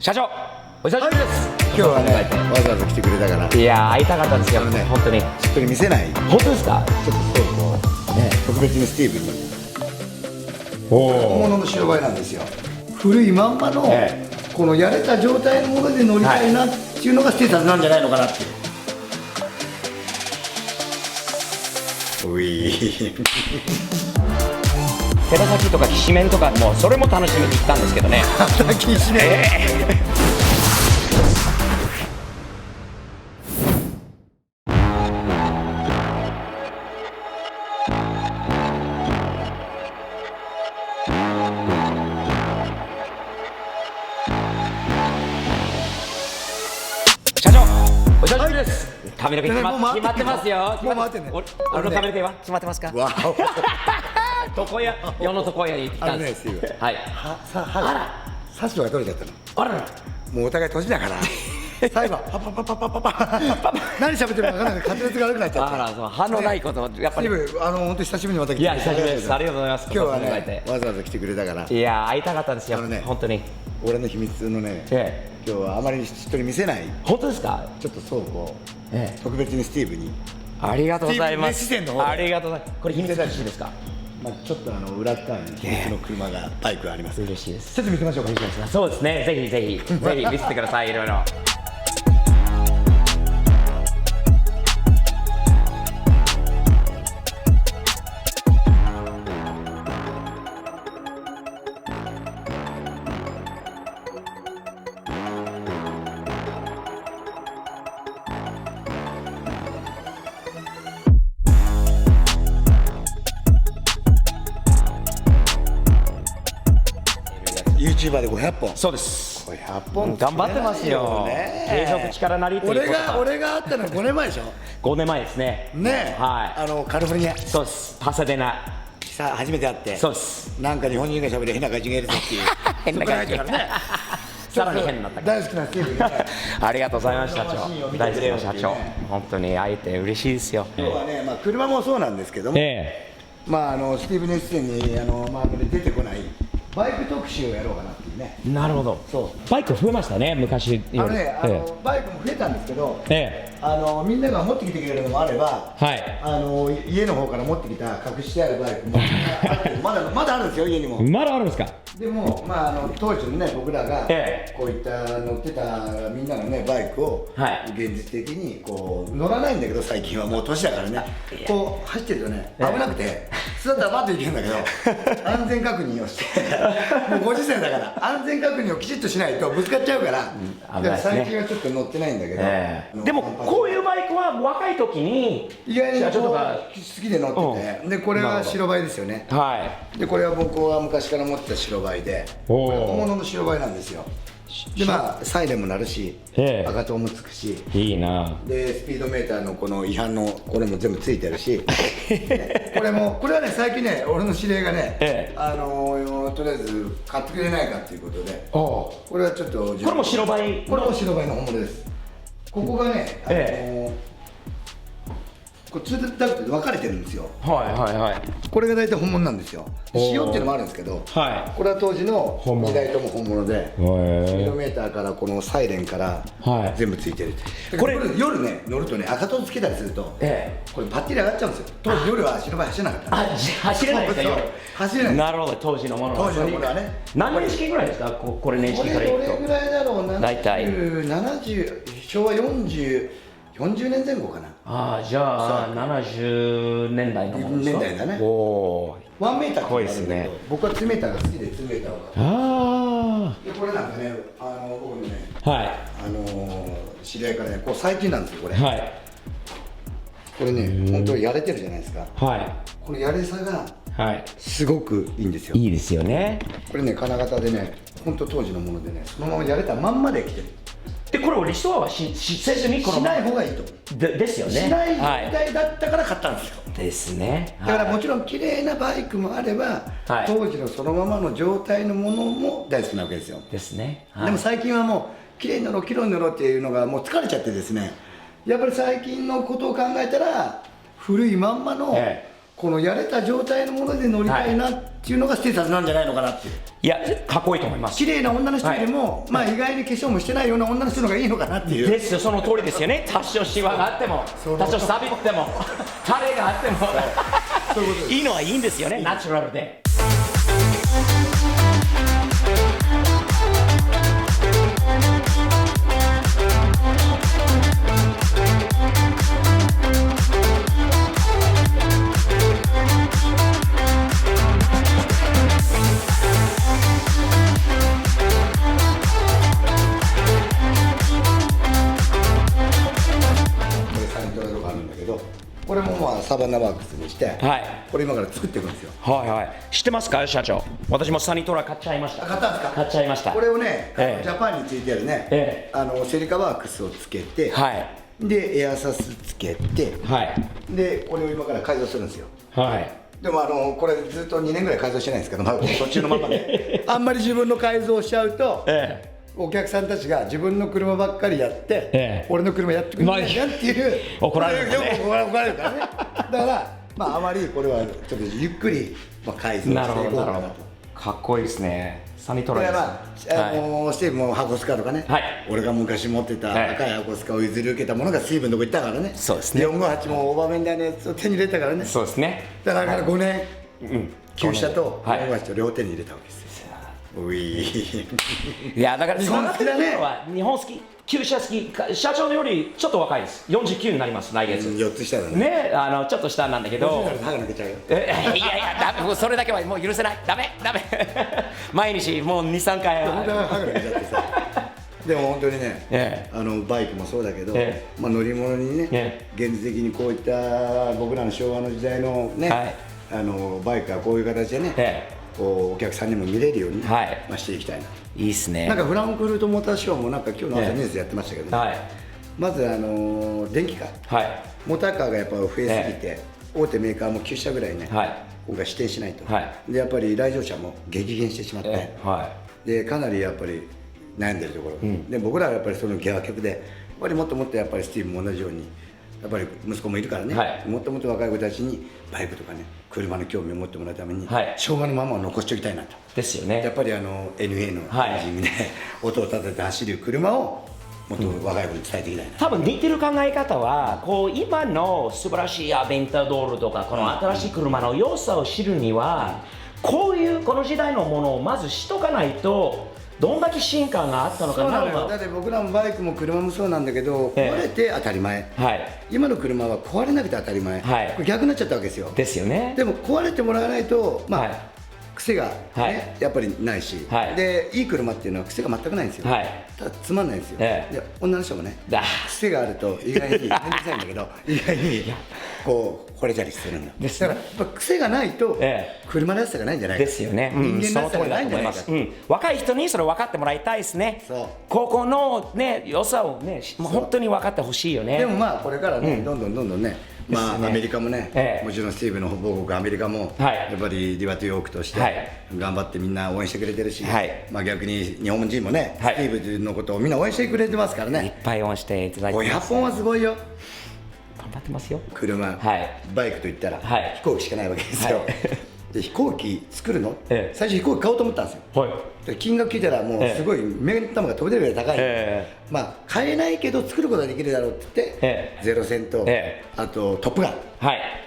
社長、お久しぶりです。今日はね、わざわざ来てくれたから。いやー、会いたかったんですよ、ね、本当に。しっとり見せない。本当ですか。ちょっとそうね、特別にスティーブに。本物の白バイなんですよ。古いまんまの、このやれた状態のもので乗りたいなっていうのがステータスなんじゃないのかなっていう。うい手羽先とかきしめんとかもそれも楽しみに行ったんですけどね。きしめん、社長、お久しぶりです。髪の毛決まってますよ。もう回ってんね。俺の髪の毛は決まってますか。わお。床屋、世の床屋に行ってきたんです。はい。サスが取れちゃったの。あらら。もうお互い年だから。最後パパ何喋ってるか分からないから滑舌が悪くなっちゃって。あら、そう歯のないことやっぱり。本当久しぶりにまた来て。いや、久しぶりです。ありがとうございます。今日はね、わざわざ来てくれたから。いや、会いたかったんですよ。本当に。俺の秘密のね、今日はあまりしっとり見せない。本当ですか。ちょっと倉庫、特別にスティーブに。ありがとうございます。ありがとうございます。これ秘密らしいですか。まあちょっと裏側に秘密の車がバイクがあります。嬉しいです。ちょっと見せましょうか。そうですね。ぜひぜひ見せてください。いろいろ。YouTuber で500本。そうです。500本頑張ってますよ。継続力なりっていうこと。俺が会ったのは5年前でしょ。5年前ですね。ねえ。はい。カリフォルニア。そうです。パサデナ。さあ初めて会って。そうです。なんか日本人が喋る変な感じがいるぞっていう。変な感じがね。さらに変になった。大好きなスティーブね。ありがとうございました社長。大好きな社長。本当に会えて嬉しいですよ。今日はね、まあ車もそうなんですけども、まあスティーブネス出演に出てこない。バイク特集をやろうかなっていうね。なるほど。そう。バイク増えましたね、昔より。バイクも増えたんですけど、みんなが持ってきてくれるのもあれば、家の方から持ってきた隠してあるバイクもまだあるんですよ、家にも。まだあるんですか。でも当時のね、僕らがこういった乗ってたみんなのねバイクを現実的にこう乗らないんだけど、最近はもう年だからね、こう走ってるとね危なくて、普通だったらバッと行けるんだけど、安全確認をしてもうご時世だから安全確認をきちっとしないとぶつかっちゃうから、最近はちょっと乗ってないんだけど、でもこういうバイクは若い時に意外に好きで乗ってて、でこれは白バイですよね。でこれは僕は昔から持ってた白バイで、本物の白バイなんですよ。でサイレンも鳴るし、赤灯もつくし、いいな。でスピードメーターのこの違反のこれも全部ついてるしこれはね最近ね、俺の指令がね、とりあえず買ってくれないかっていうことで、これはちょっとこれも白バイ、これも白バイの本物です。ここがねこれ2ダクトで分かれてるんですよ。これが大体本物なんですよ。塩っていうのもあるんですけど、これは当時の2台とも本物で、スピードメーターからこのサイレンから全部ついてる。これ夜ね乗るとね、赤灯つけたりするとこれパッテリ上がっちゃうんですよ。当時夜は白バイ走らなかった。走れないですよ。走れない。なるほど、当時のものはね。何年式ぐらいですか、これ年式からいくと。これどれぐらいだろう。大体昭和40年前後かな。じゃあ70年代のものですか。年代だね。1メーター濃いですね。僕は2メーターが好きで2メーターが。でこれなんかね、僕のね、知り合いからね、こう最近なんですよこれ。これね、本当にやれてるじゃないですか。このやれさがすごくいいんですよ。いいですよね。これね、金型でね、本当当時のものでね、そのままやれたまんまで来てる。でこれをリストアはせずにしない方がいいと。ですよね。しない状態だったから買ったんですよ。ですね。だからもちろん綺麗なバイクもあれば、当時のそのままの状態のものも大好きなわけですよ。ですね。でも最近はもう綺麗に乗ろう綺麗に乗ろうっていうのがもう疲れちゃってですね、やっぱり最近のことを考えたら古いまんまのこのやれた状態のもので乗りたいなっていうのがステータスなんじゃないのかなっていう。いや、かっこいいと思います。綺麗な女の人よりも、まあ意外に化粧もしてないような女の人の方がいいのかなっていう。ですよ、その通りですよね。多少シワがあっても、多少錆びっても、タレがあっても、いいのはいいんですよね、ナチュラルで。これもまあサバンナワークスにして、はい、これ今から作っていくんですよ。はいはい。知ってますか、社長。私もサニトラ買っちゃいました。買ったんですか。買っちゃいました。これをね、ジャパンについてあるね、セリカワークスをつけて、はい、でエアサスつけて、はい、でこれを今から改造するんですよ。はい。でもこれずっと2年ぐらい改造してないんですけど、まあ、途中のままであんまり自分の改造しちゃうと、お客さんたちが自分の車ばっかりやって、俺の車やってくれないじゃんっていう怒られるからね。怒られるからね。だからまああまりこれはちょっとゆっくり改造していこうかなと。かっこいいですね。サニトラですね。まあスティーブもハコスカとかね、俺が昔持ってた赤いハコスカを譲り受けたものがスティーブのとこ行ったからね。そうですね。458もオーバーメンダーのやつを手に入れたからね。そうですね。だから5年旧車と458と両手に入れたわけですよ。いや、だから日本好きだね。日本好き、旧車好き、社長のよりちょっと若いです。49になります、来月。4つ下だね。ね、ちょっと下なんだけど。歯が抜けちゃうよ。いやいや、ダメ、それだけはもう許せない。ダメ。毎日もう2、3回。本当は歯が抜けちゃってさ。でも本当にね、バイクもそうだけど、まあ乗り物にね、現実的にこういった僕らの昭和の時代のね、バイクがこういう形でね。こうお客さんにも見れるようにしていきたいな。いいっすね。なんかフランクフルトモーターショーもなんか今日の朝ニュースやってましたけどね。まず電気カー、モーターカーがやっぱ増えすぎて、大手メーカーも9社ぐらいね、今回指定しないと。でやっぱり来場者も激減してしまって、でかなりやっぱり悩んでるところ。で僕らはやっぱりその逆で、やっぱりもっともっとやっぱりスティーブも同じように。やっぱり息子もいるからね、もっともっと若い子たちにバイクとかね、車の興味を持ってもらうために、昭和のままを残しておきたいなと。ですよね。やっぱりNA のエンジンで音を立てて走る車をもっと若い子に伝えていきたいな。多分似てる考え方は、こう今の素晴らしいアベンタドールとか、この新しい車の良さを知るには、こういうこの時代のものをまずしとかないと。どんだけ進化があったのかな。だって僕らもバイクも車もそうなんだけど、壊れて当たり前、今の車は壊れなくて当たり前、これ逆になっちゃったわけですよ。ですよね。でも壊れてもらわないと、まあ癖がねやっぱりないし、でいい車っていうのは癖が全くないんですよ。ただつまんないんですよ。で女の人もね、癖があると意外に面倒くさいんだけど、意外にこう惚れたりするんだ。だからやっぱ癖がないと車の良さがないんじゃないか。ですよね。人間の良さがないんじゃないか。若い人にそれ分かってもらいたいですね。ここのね良さをね本当に分かってほしいよね。でもまあこれからねどんどんね。まあアメリカもね、もちろんスティーブの母国アメリカもやっぱりリバティオークとして頑張ってみんな応援してくれてるし、まあ逆に日本人もね、スティーブのことをみんな応援してくれてますからね。いっぱい応援していただいてます。500本はすごいよ。頑張ってますよ。車、バイクといったら飛行機しかないわけですよ。で飛行機作るの？最初飛行機買おうと思ったんですよ。金額聞いたらもうすごい目玉が飛び出るぐらい高い。まあ買えないけど作ることができるだろうって言ってゼロ戦とあとトップガン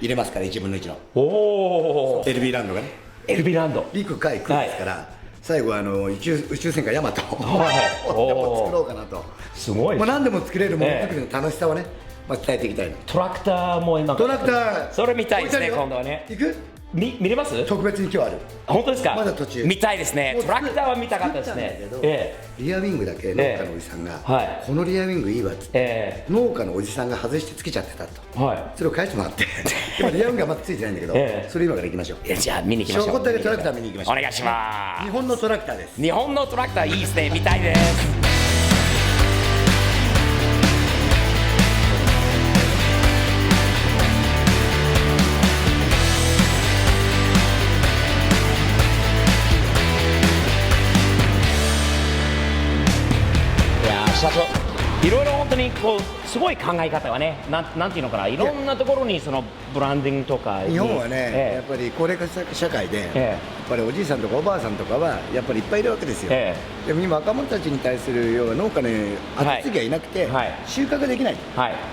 入れますから1分の1の。おお。LB ランドがね。LB ランド。陸海空ですから最後宇宙戦艦ヤマトを作ろうかなと。すごい。何でも作れるものづくりの楽しさをね伝えていきたいな。トラクターも今。トラクター。それ見たいですね今度はね。行く？見れます？特別に今日ある。本当ですか？まだ途中。見たいですね。トラクターは見たかったですね。リアウィングだけ農家のおじさんがこのリアウィングいいわっつって農家のおじさんが外してつけちゃってたと。それを返してもらって。今リアウィングがまだついてないんだけど、それ今から行きましょう。じゃあ見に行きましょう。証拠だけトラクター見に行きましょう。お願いします。日本のトラクターです。日本のトラクターいいですね。見たいです。社長、いろいろ本当にこうすごい考え方はね、なんていうのかな、いろんなところにそのブランディングとか日本はね、やっぱり高齢化社会で、やっぱりおじいさんとかおばあさんとかはやっぱりいっぱいいるわけですよ、でも今若者たちに対する要は農家の後継ぎがいなくて、収穫ができない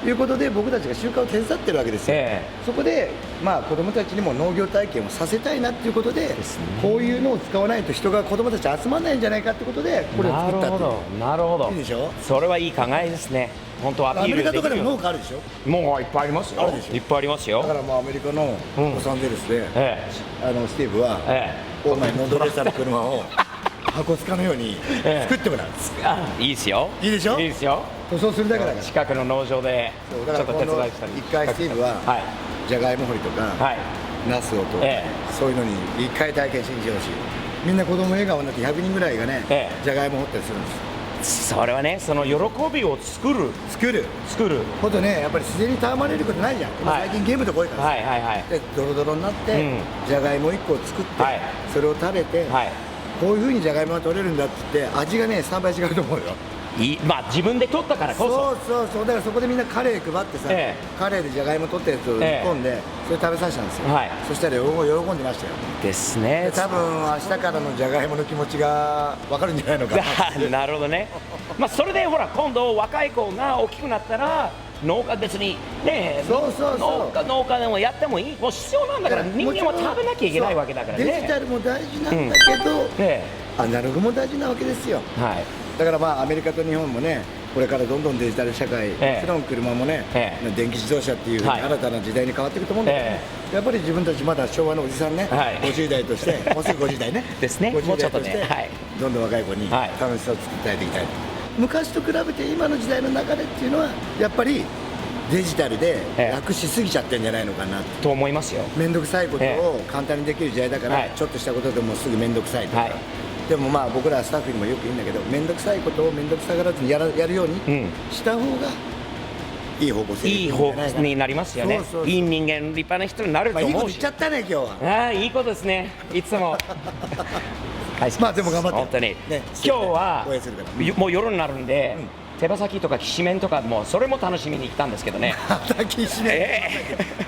ということで僕たちが収穫を手伝ってるわけですよ、そこでまあ子どもたちにも農業体験をさせたいなっていうことで、こういうのを使わないと人が子どもたち集まらないんじゃないかってことでこれを作ったっていう。なるほど、いいでしょ。それはいい考えですね。本当アピールできる。アメリカとかでも農家あるでしょ。もういっぱいありますよ。いっぱいありますよ。だからもうアメリカのロサンゼルスで、スティーブは、お前ノードレッサーの車を箱つかのように作ってもらうんです。いいですよ。いいでしょ。いいですよ。塗装するだけだから。近くの農場でちょっと手伝いしたり。一回スティーブはじゃがいも掘りとかナスをとそういうのに一回体験してほしい。みんな子供笑顔になって100人ぐらいがね、じゃがいも掘ったりするんです。それはね、その喜びを作るほどね、やっぱり自然に戯れることないじゃん、最近ゲームとか多いからでドロドロになって、じゃがいも1個を作って、それを食べて、こういうふうにじゃがいもが取れるんだって言って味がね3倍違うと思うよ。まあ自分で取ったからこそ。そうだからそこでみんなカレー配ってさ、カレーでじゃがいも取ったやつを煮込んで、それ食べさせたんですよ、そしたら喜んでましたよ。ですね。多分明日からのじゃがいもの気持ちが分かるんじゃないのかな。なるほどね。まあそれでほら今度若い子が大きくなったら農家別にね、農家でもやってもいい、もう必要なんだから、人間は食べなきゃいけないわけだからね。デジタルも大事なんだけど、アナログも大事なわけですよ。だからまあアメリカと日本もね、これからどんどんデジタル社会、もちろん車もね、電気自動車っていう新たな時代に変わっていくと思うんだけど、やっぱり自分たちまだ昭和のおじさんね、50代として、もうすぐ50代ね、50代として、どんどん若い子に楽しさを作ってあげていきたい。昔と比べて今の時代の流れっていうのは、やっぱりデジタルで楽しすぎちゃってるんじゃないのかなと思いますよ。面倒くさいことを簡単にできる時代だから、ちょっとしたことでもすぐ面倒くさいとか。でもまあ僕らスタッフにもよく言うんだけど、面倒くさいことを面倒くさがらずにやるようにした方がいい方向性になりますよね。いい人間、立派な人になると思うし。いいこと言っちゃったね今日は。いいことですね。いつも。まあでも頑張って。本当に。今日はもう夜になるんで。手羽先とかきしめんとかもそれも楽しみに来たんですけどね。きしめ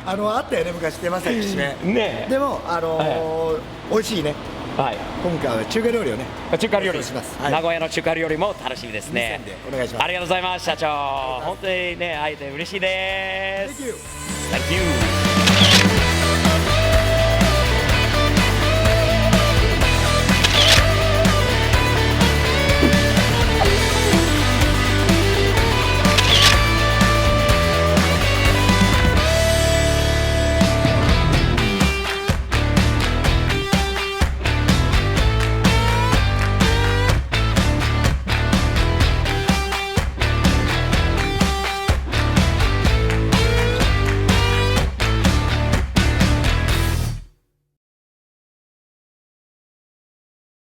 ん、あったよね昔手羽先きしめんね。でも美味しいね。今回は中華料理をね。中華料理します。名古屋の中華料理も楽しみですね。お願いします。ありがとうございます社長。本当にね会えて嬉しいです。Thank you.